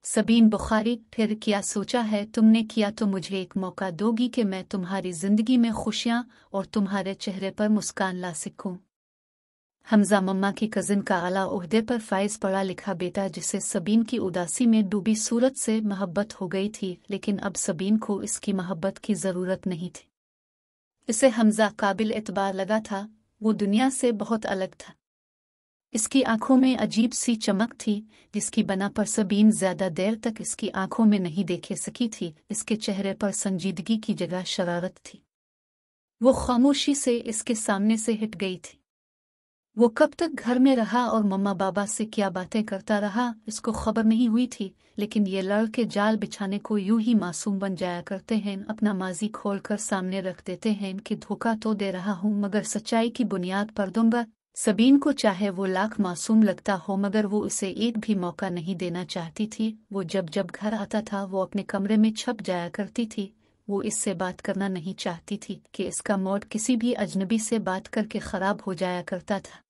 सबीन बुखारी, फिर क्या सोचा है तुमने किया तो मुझे एक मौका दोगी कि मैं तुम्हारी जिंदगी में खुशियां और तुम्हारे चेहरे पर मुस्कान ला सकूं। हमजा मम्मा की कजिन का आला ओहदे पर फाइज पढ़ा लिखा बेटा जिसे सबीन की उदासी में डूबी सूरत से मोहब्बत हो गई थी, लेकिन अब सबीन को इसकी मोहब्बत की ज़रूरत नहीं थी। इसे हमजा काबिल एतबार लगा था, वो दुनिया से बहुत अलग था। इसकी आंखों में अजीब सी चमक थी जिसकी बना पर सबीन ज्यादा देर तक इसकी आंखों में नहीं देखे सकी थी। इसके चेहरे पर संजीदगी की जगह शरारत थी। वो खामोशी से इसके सामने से हट गई थी। वो कब तक घर में रहा और मम्मा बाबा से क्या बातें करता रहा इसको खबर नहीं हुई थी, लेकिन ये लड़के जाल बिछाने को यूं ही मासूम बन जाया करते हैं, अपना माजी खोलकर सामने रख देते हैं कि धोखा तो दे रहा हूं मगर सच्चाई की बुनियाद पर दूंगा। सबीन को चाहे वो लाख मासूम लगता हो मगर वो उसे एक भी मौका नहीं देना चाहती थी। वो जब जब घर आता था वो अपने कमरे में छप जाया करती थी। वो इससे बात करना नहीं चाहती थी कि इसका मूड किसी भी अजनबी से बात करके खराब हो जाया करता था।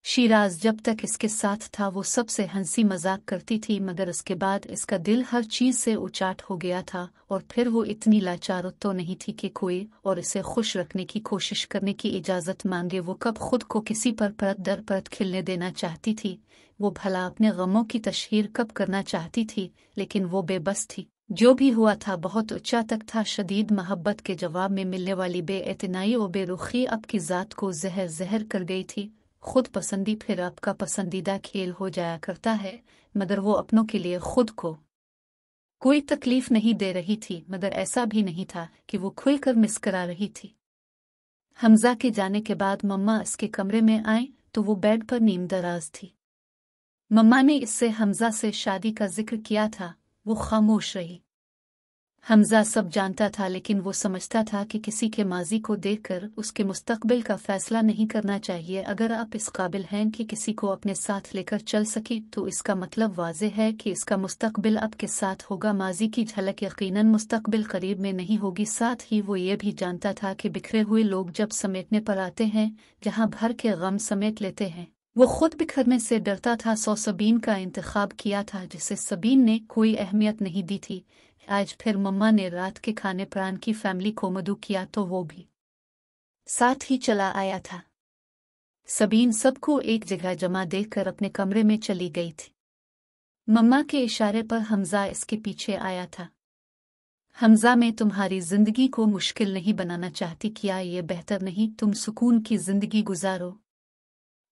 शिराज जब तक इसके साथ था वो सबसे हंसी मजाक करती थी, मगर उसके बाद इसका दिल हर चीज से उचाट हो गया था। और फिर वो इतनी लाचार तो नहीं थी कि कोई और इसे खुश रखने की कोशिश करने की इजाजत मांगे। वो कब खुद को किसी पर परत दर परत खिलने देना चाहती थी। वो भला अपने गमों की तशहीर कब करना चाहती थी, लेकिन वो बेबस थी। जो भी हुआ था बहुत ऊंचा तक था। शदीद मोहब्बत के जवाब में मिलने वाली बेइतनाई और बेरुखी अब की जात को जहर जहर कर गई थी। खुद पसंदी फिर आपका पसंदीदा खेल हो जाया करता है, मगर वो अपनों के लिए खुद को कोई तकलीफ नहीं दे रही थी, मगर ऐसा भी नहीं था कि वो खुलकर मुस्कुरा रही थी। हमजा के जाने के बाद मम्मा इसके कमरे में आए तो वो बेड पर नीमदराज थी। मम्मा ने इससे हमजा से शादी का जिक्र किया था। वो खामोश रही। हमजा सब जानता था, लेकिन वो समझता था कि किसी के माजी को देखकर उसके मुस्तकबिल का फैसला नहीं करना चाहिए। अगर आप इस काबिल हैं कि किसी को अपने साथ लेकर चल सके तो इसका मतलब वाज़ेह है कि इसका मुस्तकबिल आपके साथ होगा। माजी की झलक यकीनन मुस्तकबिल करीब में नहीं होगी। साथ ही वो ये भी जानता था कि बिखरे हुए लोग जब समेटने पर आते हैं, जहां भर के गम समेट लेते हैं। वो खुद बिखरने से डरता था। सबीन का इंतखाब किया था जिसे सबीन ने कोई अहमियत नहीं दी थी। आज फिर मम्मा ने रात के खाने प्राण की फैमिली को मदऊ किया तो वो भी साथ ही चला आया था। सबीन सबको एक जगह जमा देखकर अपने कमरे में चली गई थी। मम्मा के इशारे पर हमजा इसके पीछे आया था। हमजा, मैं तुम्हारी जिंदगी को मुश्किल नहीं बनाना चाहती, क्या ये बेहतर नहीं तुम सुकून की जिंदगी गुजारो?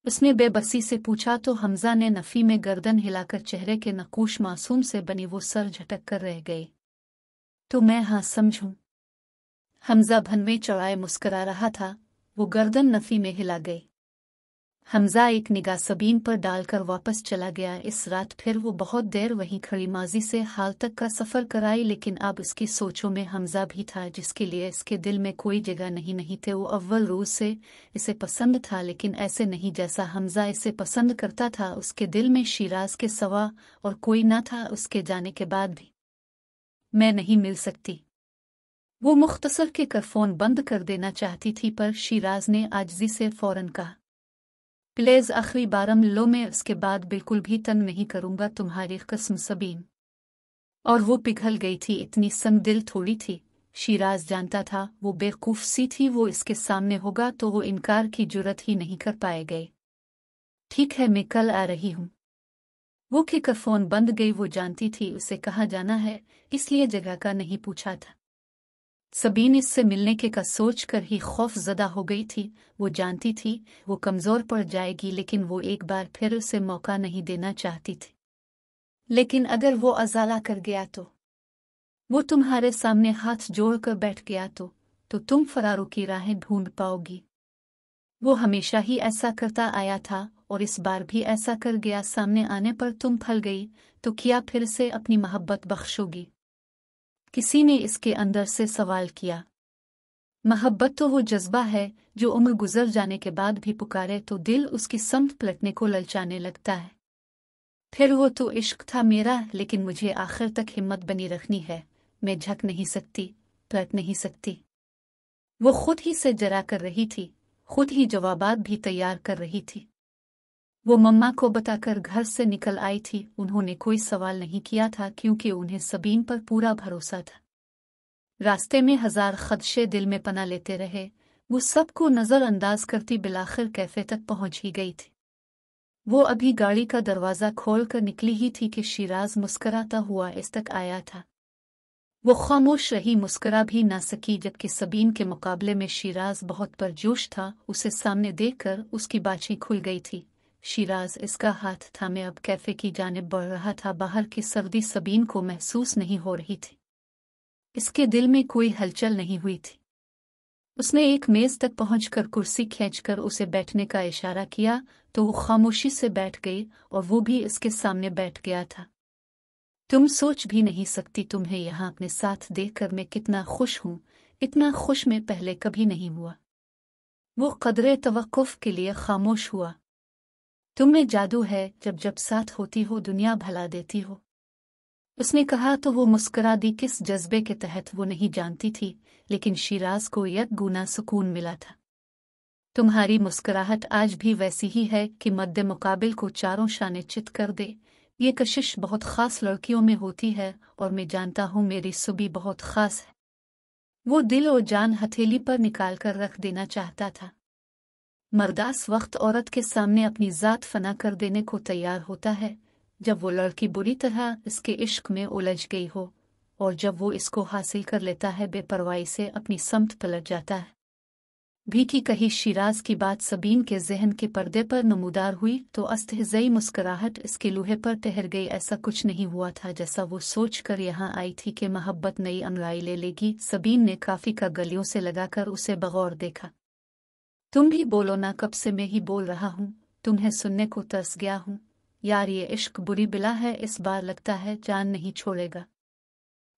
उसने बेबसी से पूछा तो हमजा ने नफी में गर्दन हिलाकर चेहरे के नकूश मासूम से बनी वो सर झटक कर रह गए। तो मैं हाँ समझूं। हमजा भनवे चढ़ाए मुस्कुरा रहा था। वो गर्दन नफी में हिला गई। हमजा एक निगाह सबीन पर डालकर वापस चला गया। इस रात फिर वो बहुत देर वहीं खड़ी माजी से हाल तक का सफर कराई, लेकिन अब उसकी सोचों में हमजा भी था जिसके लिए इसके दिल में कोई जगह नहीं थे। वो अव्वल रोज से इसे पसंद था, लेकिन ऐसे नहीं जैसा हमजा इसे पसंद करता था। उसके दिल में शिराज के सिवा और कोई न था। उसके जाने के बाद भी मैं नहीं मिल सकती। वो मुख्तसर के कर फोन बंद कर देना चाहती थी, पर शिराज ने आजिज़ी से फौरन कहा, प्लीज आखिरी बार मिल लो, मैं उसके बाद बिल्कुल भी तंग नहीं करूंगा, तुम्हारी कसम सबीन। और वो पिघल गई थी। इतनी संग दिल थोड़ी थी। शिराज जानता था वो बेवकूफ सी थी। वो इसके सामने होगा तो वो इनकार की जुर्रत ही नहीं कर पाएगा। ठीक है, मैं कल आ रही हूँ। वो कहकर फोन बंद गई। वो जानती थी उसे कहाँ जाना है, इसलिए जगह का नहीं पूछा था। सबीन इससे मिलने के का सोच कर ही खौफ ज़दा हो गई थी। वो जानती थी वो कमज़ोर पड़ जाएगी, लेकिन वो एक बार फिर उसे मौका नहीं देना चाहती थी। लेकिन अगर वो अज़ाला कर गया तो, वो तुम्हारे सामने हाथ जोड़कर बैठ गया तो तुम फरारों की राहें ढूंढ पाओगी। वो हमेशा ही ऐसा करता आया था और इस बार भी ऐसा कर गया। सामने आने पर तुम फल गई तो क्या फिर से अपनी मोहब्बत बख्शोगी? किसी ने इसके अंदर से सवाल किया। मोहब्बत तो वो जज्बा है जो उम्र गुजर जाने के बाद भी पुकारे तो दिल उसकी समत पलटने को ललचाने लगता है। फिर वो तो इश्क था मेरा, लेकिन मुझे आखिर तक हिम्मत बनी रखनी है। मैं झक नहीं सकती, पलट नहीं सकती। वो खुद ही से जरा कर रही थी, खुद ही जवाबात भी तैयार कर रही थी। वो मम्मा को बताकर घर से निकल आई थी। उन्होंने कोई सवाल नहीं किया था क्योंकि उन्हें सबीन पर पूरा भरोसा था। रास्ते में हजार खदशे दिल में पना लेते रहे, वो सबको नज़रअंदाज करती बिलाखिर कैफे तक पहुंच ही गई थी। वो अभी गाड़ी का दरवाज़ा खोल कर निकली ही थी कि शिराज मुस्कराता हुआ इस तक आया था। वो खामोश रही, मुस्करा भी ना सकी, जबकि सबीन के मुकाबले में शिराज बहुत परजोश था। उसे सामने देखकर उसकी बाछी खुल गई थी। शिराज इसका हाथ थामे अब कैफे की जानिब बढ़ रहा था। बाहर की सर्दी सबीन को महसूस नहीं हो रही थी। इसके दिल में कोई हलचल नहीं हुई थी। उसने एक मेज तक पहुंचकर कुर्सी खींचकर उसे बैठने का इशारा किया तो वो खामोशी से बैठ गई और वो भी इसके सामने बैठ गया था। तुम सोच भी नहीं सकती तुम्हें यहाँ अपने साथ देखकर मैं कितना खुश हूँ। इतना खुश मैं पहले कभी नहीं हुआ। वो कदरे तवक्कुफ के लिए खामोश हुआ। तुममें जादू है, जब जब साथ होती हो दुनिया भला देती हो, उसने कहा तो वो मुस्कुरा दी। किस जज्बे के तहत वो नहीं जानती थी, लेकिन शिराज को यक गुना सुकून मिला था। तुम्हारी मुस्कुराहट आज भी वैसी ही है कि मद्दे मुकाबिल को चारों शाने चित कर दे। ये कशिश बहुत ख़ास लड़कियों में होती है और मैं जानता हूँ मेरी सुबी बहुत ख़ास है। वो दिल और जान हथेली पर निकाल कर रख देना चाहता था। मर्दास वक्त औरत के सामने अपनी ज़ात फना कर देने को तैयार होता है जब वो लड़की बुरी तरह इसके इश्क में उलझ गई हो, और जब वो इसको हासिल कर लेता है बेपरवाही से अपनी समत पलट जाता है। भी की कही शिराज की बात सबीन के जहन के पर्दे पर नमूदार हुई तो अस्तहज़ई मुस्कुराहट इसके लूहे पर ठहर गई। ऐसा कुछ नहीं हुआ था जैसा वो सोच कर यहाँ आई थी कि मोहब्बत नई अंगड़ाई ले लेगी। सबीन ने काफ़ी का गलियों से लगाकर उसे बगौर देखा। तुम भी बोलो ना, कब से मैं ही बोल रहा हूँ, तुम्हें सुनने को तरस गया हूँ। यार ये इश्क बुरी बिला है, इस बार लगता है जान नहीं छोड़ेगा।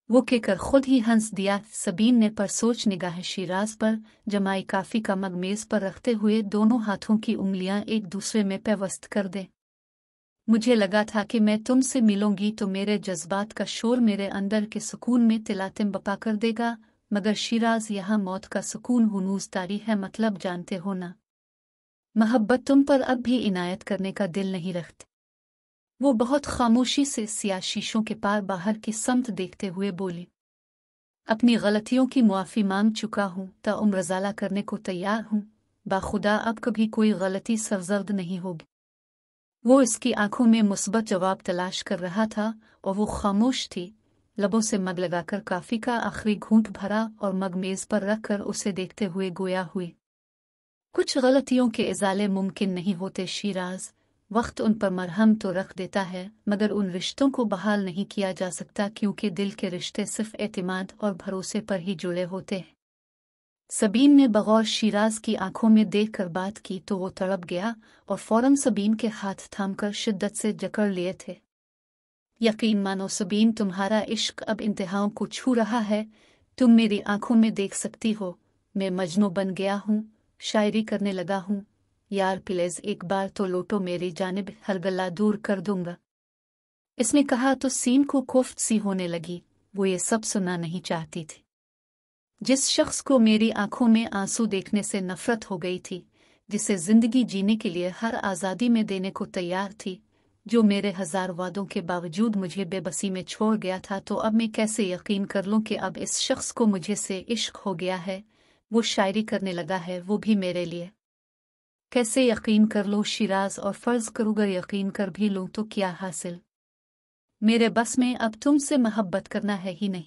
वो कहकर खुद ही हंस दिया। सबीन ने परसोच निगाह शिराज पर जमाई काफ़ी का मग मेज़ पर रखते हुए दोनों हाथों की उंगलियां एक दूसरे में पेवस्त कर दे। मुझे लगा था कि मैं तुमसे मिलूंगी तो मेरे जज्बात का शोर मेरे अंदर के सुकून में तिलातिम बपा कर देगा, मगर शिराज यहाँ मौत का सुकून हुनूज तारी है। मतलब जानते हो ना, मोहब्बत तुम पर अब भी इनायत करने का दिल नहीं रखती। वो बहुत खामोशी से सियाह शीशों के पार बाहर की समत देखते हुए बोली, अपनी गलतियों की मुआफ़ी मांग चुका हूँ, ताउम्र रज़ाला करने को तैयार हूँ। बाखुदा अब कभी कोई गलती सरजर्द नहीं होगी। वो इसकी आंखों में मुस्बत जवाब तलाश कर रहा था और वो खामोश थी। लबों से मग लगाकर काफ़ी का आखिरी घूंट भरा और मग मेज़ पर रखकर उसे देखते हुए गोया हुई, कुछ गलतियों के इज़ाले मुमकिन नहीं होते शिराज। वक्त उन पर मरहम तो रख देता है, मगर उन रिश्तों को बहाल नहीं किया जा सकता, क्योंकि दिल के रिश्ते सिर्फ एतिमाद और भरोसे पर ही जुड़े होते हैं। सबीन ने बगौर शिराज की आंखों में देखकर बात की तो वो तड़प गया और फौरन सबीन के हाथ थामकर शिद्दत से जकड़ लिए थे। यकीन मानो सबीन, तुम्हारा इश्क अब इंतहाओं को छू रहा है। तुम मेरी आंखों में देख सकती हो, मैं मजनू बन गया हूँ, शायरी करने लगा हूँ। यार प्लीज एक बार तो लौटो मेरी जानिब, हर गला दूर कर दूंगा। इसने कहा तो सीन को कोफ्त सी होने लगी। वो ये सब सुनना नहीं चाहती थी। जिस शख्स को मेरी आंखों में आंसू देखने से नफरत हो गई थी, जिसे जिंदगी जीने के लिए हर आज़ादी में देने को तैयार थी, जो मेरे हजार वादों के बावजूद मुझे बेबसी में छोड़ गया था, तो अब मैं कैसे यकीन कर लूं कि अब इस शख्स को मुझे से इश्क हो गया है, वो शायरी करने लगा है, वो भी मेरे लिए। कैसे यकीन कर लूं शिराज, और फर्ज करूँ अगर यकीन कर भी लूं तो क्या हासिल। मेरे बस में अब तुमसे मोहब्बत करना है ही नहीं।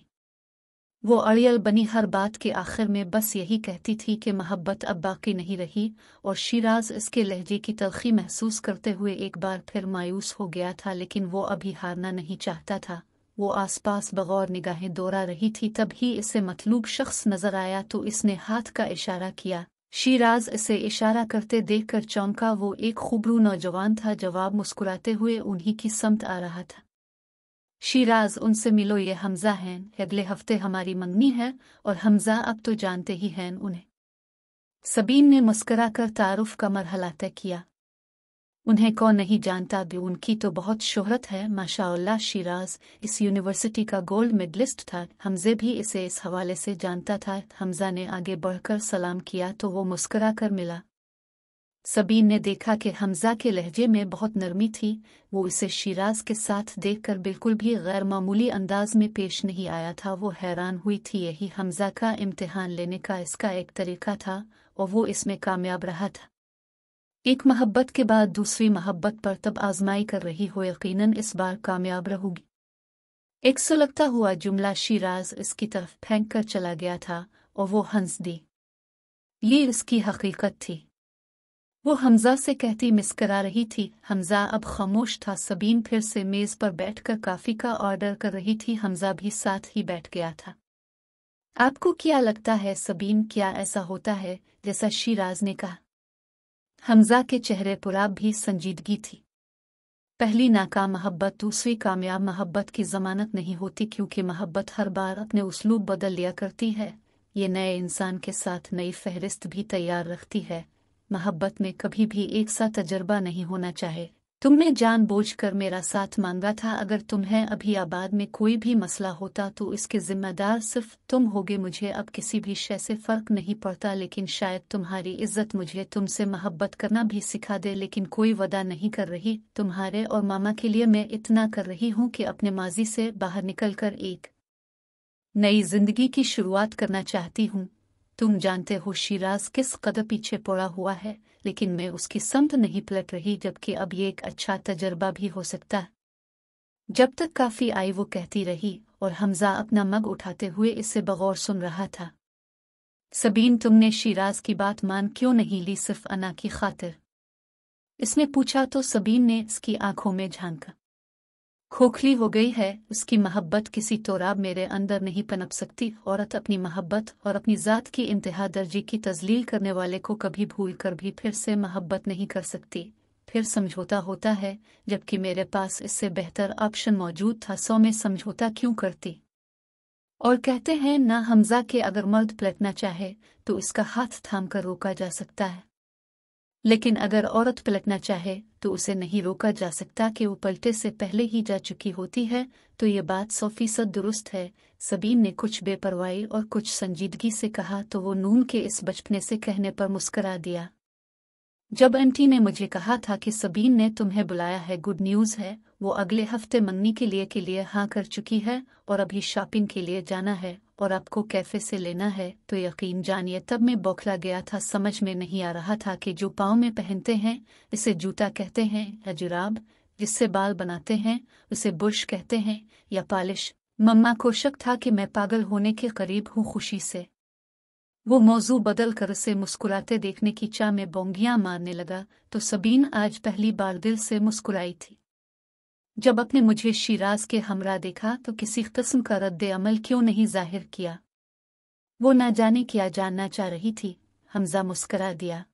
वो अड़ियल बनी हर बात के आखिर में बस यही कहती थी कि मोहब्बत अब बाकी नहीं रही, और शिराज इसके लहजे की तलखी महसूस करते हुए एक बार फिर मायूस हो गया था। लेकिन वो अभी हारना नहीं चाहता था। वो आसपास बगौर निगाहें दौड़ा रही थी, तभी इसे मतलूब शख्स नजर आया तो इसने हाथ का इशारा किया। शिराज इसे इशारा करते देखकर चौंका। वो एक खूबरू नौजवान था, जवाब मुस्कुराते हुए उन्हीं की समत आ रहा था। शिराज, उनसे मिलो, ये हमजा हैं, अगले हफ्ते हमारी मंगनी है, और हमजा अब तो जानते ही हैं उन्हें। सबीन ने मुस्कुरा कर तारुफ का मरहला तय किया। उन्हें कौन नहीं जानता, भी उनकी तो बहुत शोहरत है माशाअल्लाह। शिराज इस यूनिवर्सिटी का गोल्ड मेडलिस्ट था, हमजे भी इसे इस हवाले से जानता था। हमजा ने आगे बढ़कर सलाम किया तो वो मुस्कुरा कर मिला। सबीन ने देखा कि हमजा के लहजे में बहुत नरमी थी। वो इसे शिराज के साथ देखकर बिल्कुल भी गैर मामूली अंदाज में पेश नहीं आया था। वो हैरान हुई थी। यही हमजा का इम्तिहान लेने का इसका एक तरीका था और वो इसमें कामयाब रहा था। एक मोहब्बत के बाद दूसरी मोहब्बत पर तब आजमाई कर रही हो, यकीनन इस बार कामयाब रहोगी। एक सुलगता हुआ जुमला शिराज इसकी तरफ फेंक कर चला गया था और वो हंस दी। ये इसकी हकीकत थी। वो हमजा से कहती मुस्करा रही थी। हमजा अब खामोश था। सबीन फिर से मेज पर बैठकर काफी का ऑर्डर कर रही थी। हमजा भी साथ ही बैठ गया था। आपको क्या लगता है सबीन, क्या ऐसा होता है जैसा शिराज ने कहा? हमजा के चेहरे पर अब भी संजीदगी थी। पहली नाकाम मोहब्बत दूसरी कामयाब मोहब्बत की जमानत नहीं होती, क्योंकि मोहब्बत हर बार अपने उसलूब बदल लिया करती है। ये नए इंसान के साथ नई फहरिस्त भी तैयार रखती है। मोहब्बत में कभी भी एक सा तजर्बा नहीं होना चाहे। तुमने जानबूझकर मेरा साथ मांगा था। अगर तुम्हें अभी आबाद में कोई भी मसला होता तो इसके जिम्मेदार सिर्फ तुम होगे। मुझे अब किसी भी शय से फर्क नहीं पड़ता, लेकिन शायद तुम्हारी इज्जत मुझे तुमसे मोहब्बत करना भी सिखा दे। लेकिन कोई वदा नहीं कर रही। तुम्हारे और मामा के लिए मैं इतना कर रही हूँ कि अपने माजी से बाहर निकलकर एक नई जिंदगी की शुरुआत करना चाहती हूँ। तुम जानते हो शिराज किस कदर पीछे पड़ा हुआ है, लेकिन मैं उसकी समत नहीं पलट रही, जबकि अब ये एक अच्छा तजर्बा भी हो सकता है। जब तक काफी आई वो कहती रही और हमजा अपना मग उठाते हुए इसे बगौर सुन रहा था। सबीन, तुमने शिराज की बात मान क्यों नहीं ली, सिर्फ अना की खातिर? इसने पूछा तो सबीन ने इसकी आंखों में झांका। खोखली हो गई है। उसकी मोहब्बत किसी तोराब मेरे अंदर नहीं पनप सकती। औरत अपनी मोहब्बत और अपनी ज़ात की इंतहा दर्जी की तजलील करने वाले को कभी भूल कर भी फिर से मोहब्बत नहीं कर सकती। फिर समझौता होता है, जबकि मेरे पास इससे बेहतर ऑप्शन मौजूद था। सौ में समझौता क्यों करती? और कहते हैं ना हमजा के अगर मर्द पलटना चाहे तो इसका हाथ थाम कर रोका जा सकता है, लेकिन अगर औरत पलटना चाहे तो उसे नहीं रोका जा सकता कि वो पलटे से पहले ही जा चुकी होती है। तो ये बात 100% दुरुस्त है। सबीन ने कुछ बेपरवाही और कुछ संजीदगी से कहा तो वो नून के इस बचपने से कहने पर मुस्करा दिया। जब आंटी ने मुझे कहा था कि सबीन ने तुम्हें बुलाया है, गुड न्यूज़ है। वो अगले हफ्ते मन्नी के लिए हाँ कर चुकी है और अभी शॉपिंग के लिए जाना है और आपको कैफे से लेना है। तो यकीन जानिए तब मैं बौखला गया था। समझ में नहीं आ रहा था कि जो पाँव में पहनते हैं इसे जूता कहते हैं या जुराब, जिससे बाल बनाते हैं उसे बुर्श कहते हैं या पॉलिश। मम्मा को शक था कि मैं पागल होने के करीब हूँ। खुशी से वो मौजू बदल कर उसे मुस्कुराते देखने की चाह में बोंगियां मारने लगा। तो सबीन आज पहली बार दिल से मुस्कुराई थी। जब अपने मुझे शिराज के हमरा देखा तो किसी किस्म का रद्द अमल क्यों नहीं जाहिर किया? वो ना जाने क्या जानना चाह रही थी। हमजा मुस्करा दिया।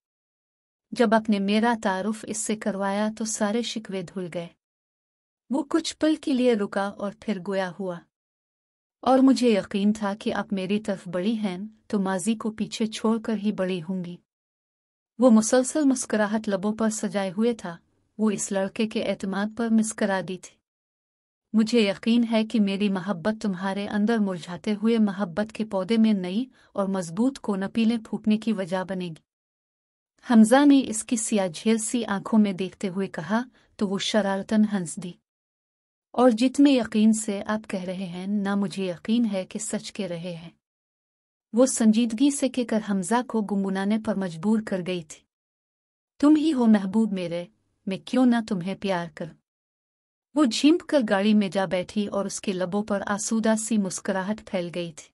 जब अपने मेरा तारुफ इससे करवाया तो सारे शिकवे धुल गए। वो कुछ पल के लिए रुका और फिर गोया हुआ। और मुझे यकीन था कि आप मेरी तरफ बड़ी हैं तो माजी को पीछे छोड़कर ही बड़ी होंगी। वो मुसलसल मुस्कुराहट लबों पर सजाए हुए था। वो इस लड़के के एतमाद पर मुस्करा दी थी। मुझे यकीन है कि मेरी मोहब्बत तुम्हारे अंदर मुरझाते हुए मोहब्बत के पौधे में नई और मजबूत कोनपीलें फूटने की वजह बनेगी। हमजा ने इसकी सियाझेल सी आंखों में देखते हुए कहा तो वो शरारतन हंस दी। और जितने यकीन से आप कह रहे हैं ना, मुझे यकीन है कि सच कह रहे हैं। वो संजीदगी से कहकर हमजा को गुनगुनाने पर मजबूर कर गई थी। तुम ही हो महबूब मेरे, मैं क्यों ना तुम्हें प्यार कर। वो झिंप कर गाड़ी में जा बैठी और उसके लबों पर आसूदा सी मुस्कुराहट फैल गई थी।